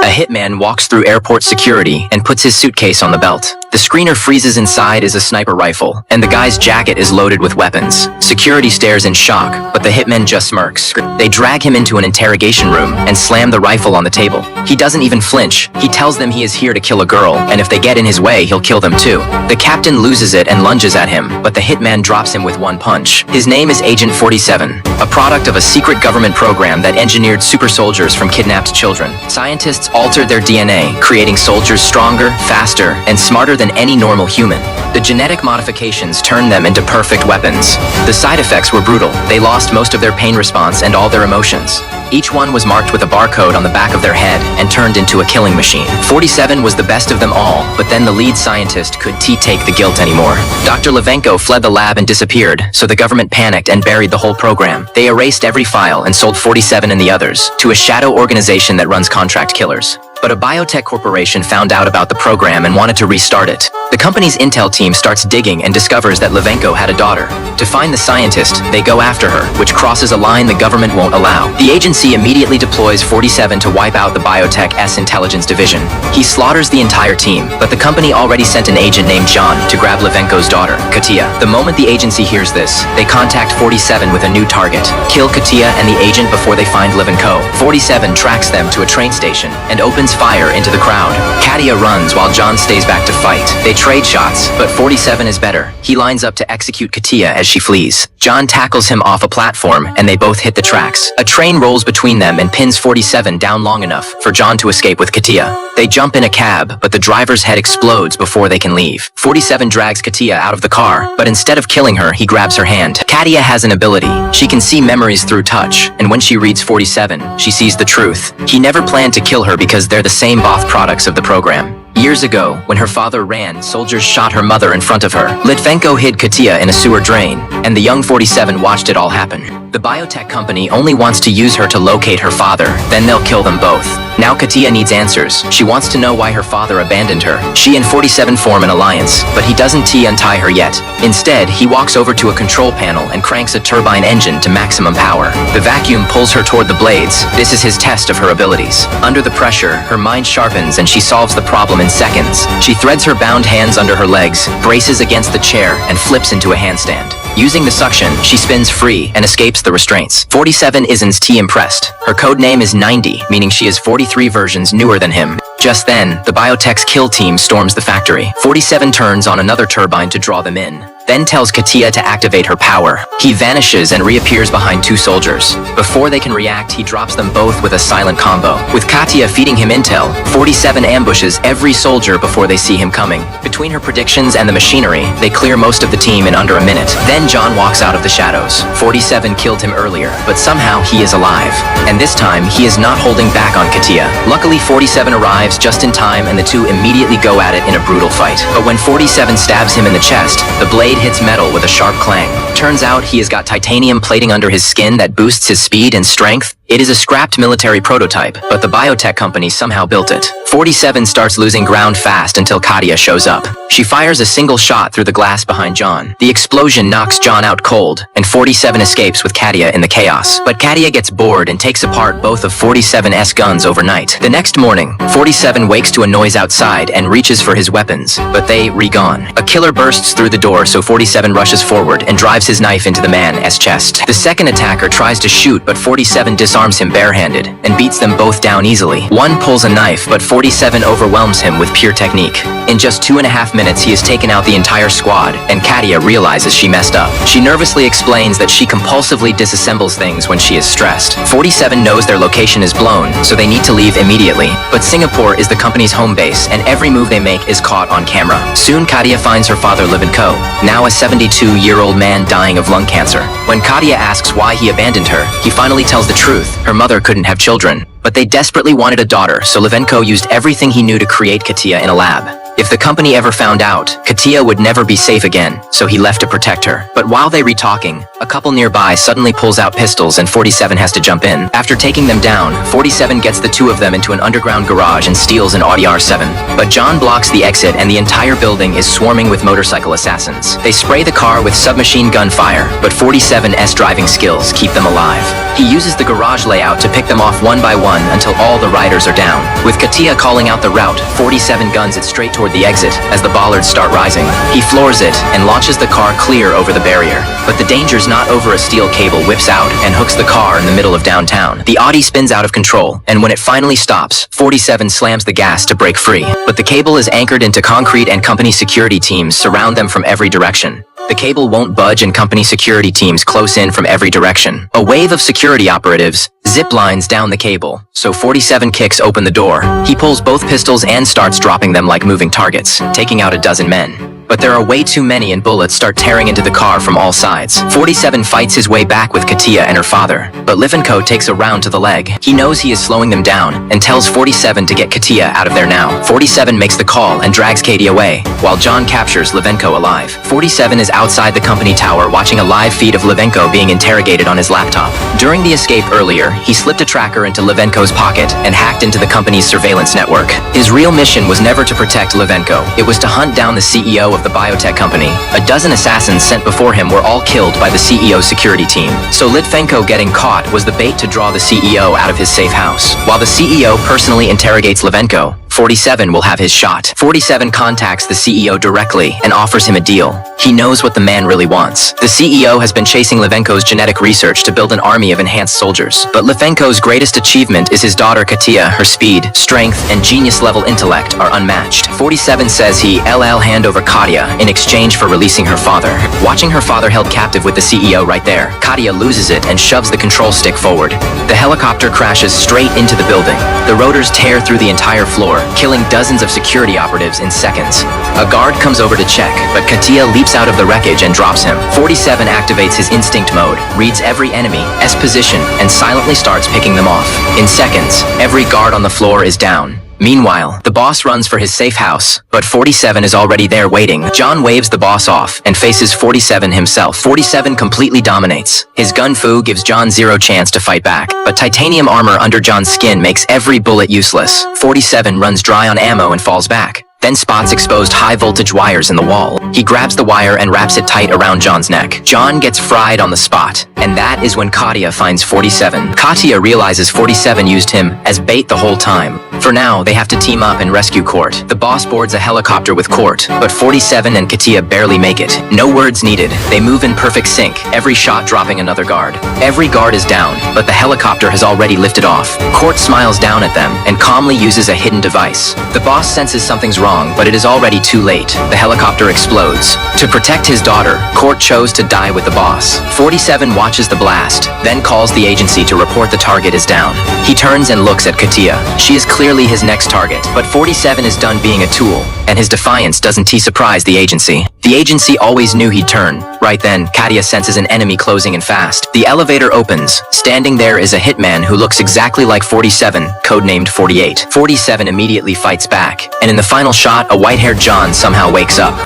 A hitman walks through airport security and puts his suitcase on the belt. The screener freezes inside is a sniper rifle, and the guy's jacket is loaded with weapons. Security stares in shock, but the hitman just smirks. They drag him into an interrogation room and slam the rifle on the table. He doesn't even flinch. He tells them he is here to kill a girl, and if they get in his way, he'll kill them too. The captain loses it and lunges at him, but the hitman drops him with one punch. His name is Agent 47, a product of a secret government program that engineered super soldiers from kidnapped children. Scientists altered their DNA, creating soldiers stronger, faster, and smarter than any normal human. The genetic modifications turned them into perfect weapons. The side effects were brutal. They lost most of their pain response and all their emotions. Each one was marked with a barcode on the back of their head and turned into a killing machine. 47 was the best of them all, but then the lead scientist couldn't take the guilt anymore. Dr. Levenko fled the lab and disappeared, so the government panicked and buried the whole program. They erased every file and sold 47 and the others to a shadow organization that runs contract killers. But a biotech corporation found out about the program and wanted to restart it. The company's intel team starts digging and discovers that Levenko had a daughter. To find the scientist, they go after her, which crosses a line the government won't allow. The agency immediately deploys 47 to wipe out the biotech's intelligence division. He slaughters the entire team, but the company already sent an agent named John to grab Levenko's daughter, Katia. The moment the agency hears this, they contact 47 with a new target. Kill Katia and the agent before they find Levenko. 47 tracks them to a train station and opens fire into the crowd. Katia runs while John stays back to fight. They trade shots, but 47 is better. He lines up to execute Katia as she flees. John tackles him off a platform and they both hit the tracks. A train rolls between them and pins 47 down long enough for John to escape with Katia. They jump in a cab, but the driver's head explodes before they can leave. 47 drags Katia out of the car, but instead of killing her, he grabs her hand. Katia has an ability. She can see memories through touch, and when she reads 47, she sees the truth. He never planned to kill her because they're the same both products of the program. Years ago, when her father ran, soldiers shot her mother in front of her. Litvenko hid Katia in a sewer drain, and the young 47 watched it all happen. The biotech company only wants to use her to locate her father, then they'll kill them both. Now Katia needs answers. She wants to know why her father abandoned her. She and 47 form an alliance, but he doesn't untie her yet. Instead, he walks over to a control panel and cranks a turbine engine to maximum power. The vacuum pulls her toward the blades. This is his test of her abilities. Under the pressure, her mind sharpens and she solves the problem in seconds. She threads her bound hands under her legs, braces against the chair, and flips into a handstand. Using the suction, she spins free and escapes the restraints. 47 isn't impressed. Her code name is 90, meaning she is 43 versions newer than him. Just then, the biotech's kill team storms the factory. 47 turns on another turbine to draw them in, then tells Katia to activate her power. He vanishes and reappears behind two soldiers. Before they can react, he drops them both with a silent combo. With Katia feeding him intel, 47 ambushes every soldier before they see him coming. Between her predictions and the machinery, they clear most of the team in under a minute. Then John walks out of the shadows. 47 killed him earlier, but somehow he is alive. And this time, he is not holding back on Katia. Luckily, 47 arrives just in time and the two immediately go at it in a brutal fight. But when 47 stabs him in the chest, the blade hits metal with a sharp clang. Turns out he has got titanium plating under his skin that boosts his speed and strength. It is a scrapped military prototype, but the biotech company somehow built it. 47 starts losing ground fast until Katia shows up. She fires a single shot through the glass behind John. The explosion knocks John out cold, and 47 escapes with Katia in the chaos. But Katia gets bored and takes apart both of 47's guns overnight. The next morning, 47 wakes to a noise outside and reaches for his weapons, but they re-gone. A killer bursts through the door, so 47 rushes forward and drives his knife into the man's chest. The second attacker tries to shoot, but 47 disarms him barehanded and beats them both down easily. One pulls a knife, but 47 overwhelms him with pure technique. In just 2.5 minutes, he has taken out the entire squad, and Katia realizes she messed up. She nervously explains that she compulsively disassembles things when she is stressed. 47 knows their location is blown, so they need to leave immediately. But Singapore is the company's home base, and every move they make is caught on camera. Soon, Katia finds her father Levenko, now a 72-year-old man dying of lung cancer. When Katia asks why he abandoned her, he finally tells the truth. Her mother couldn't have children, but they desperately wanted a daughter, so Levenko used everything he knew to create Katia in a lab. If the company ever found out, Katia would never be safe again, so he left to protect her. But while they re-talking, a couple nearby suddenly pulls out pistols and 47 has to jump in. After taking them down, 47 gets the two of them into an underground garage and steals an Audi R7. But John blocks the exit and the entire building is swarming with motorcycle assassins. They spray the car with submachine gun fire, but 47's driving skills keep them alive. He uses the garage layout to pick them off one by one until all the riders are down. With Katia calling out the route, 47 guns it straight toward the exit as the bollards start rising. He floors it and launches the car clear over the barrier. But the danger's not over. A steel cable whips out and hooks the car in the middle of downtown. The Audi spins out of control, and when it finally stops, 47 slams the gas to break free. But the cable is anchored into concrete and company security teams surround them from every direction. The cable won't budge and company security teams close in from every direction. A wave of security operatives zip lines down the cable, so 47 kicks open the door. He pulls both pistols and starts dropping them like moving targets, taking out a dozen men. But there are way too many and bullets start tearing into the car from all sides. 47 fights his way back with Katia and her father, but Livenko takes a round to the leg. He knows he is slowing them down and tells 47 to get Katia out of there now. 47 makes the call and drags Katie away, while John captures Livenko alive. 47 is outside the company tower watching a live feed of Livenko being interrogated on his laptop. During the escape earlier, he slipped a tracker into Livenko's pocket and hacked into the company's surveillance network. His real mission was never to protect Livenko. It was to hunt down the CEO of the biotech company. A dozen assassins sent before him were all killed by the CEO's security team. So Litvenko getting caught was the bait to draw the CEO out of his safe house. While the CEO personally interrogates Livenko, 47 will have his shot. 47 contacts the CEO directly and offers him a deal. He knows what the man really wants. The CEO has been chasing Livenko's genetic research to build an army of enhanced soldiers. But Livenko's greatest achievement is his daughter Katia. Her speed, strength, and genius-level intellect are unmatched. 47 says he'll hand over Katia in exchange for releasing her father. Watching her father held captive with the CEO right there, Katia loses it and shoves the control stick forward. The helicopter crashes straight into the building. The rotors tear through the entire floor, killing dozens of security operatives in seconds. A guard comes over to check, but Katia leaps out of the wreckage and drops him. 47 activates his instinct mode, reads every enemy's position, and silently starts picking them off. In seconds, every guard on the floor is down. Meanwhile, the boss runs for his safe house, but 47 is already there waiting. John waves the boss off and faces 47 himself. 47 completely dominates. His gun fu gives John zero chance to fight back, but titanium armor under John's skin makes every bullet useless. 47 runs dry on ammo and falls back. Then spots exposed high-voltage wires in the wall. He grabs the wire and wraps it tight around John's neck. John gets fried on the spot, and that is when Katia finds 47. Katia realizes 47 used him as bait the whole time. For now, they have to team up and rescue Court. The boss boards a helicopter with Court, but 47 and Katia barely make it. No words needed. They move in perfect sync, every shot dropping another guard. Every guard is down, but the helicopter has already lifted off. Court smiles down at them and calmly uses a hidden device. The boss senses something's wrong, but it is already too late. The helicopter explodes. To protect his daughter, Court chose to die with the boss. 47 watches the blast, then calls the agency to report the target is down. He turns and looks at Katia. She is clearly his next target, but 47 is done being a tool, and his defiance doesn't surprise the agency. The agency always knew he'd turn. Right then, Katia senses an enemy closing in fast. The elevator opens. Standing there is a hitman who looks exactly like 47, codenamed 48. 47 immediately fights back, and in the final shot, a white-haired John somehow wakes up.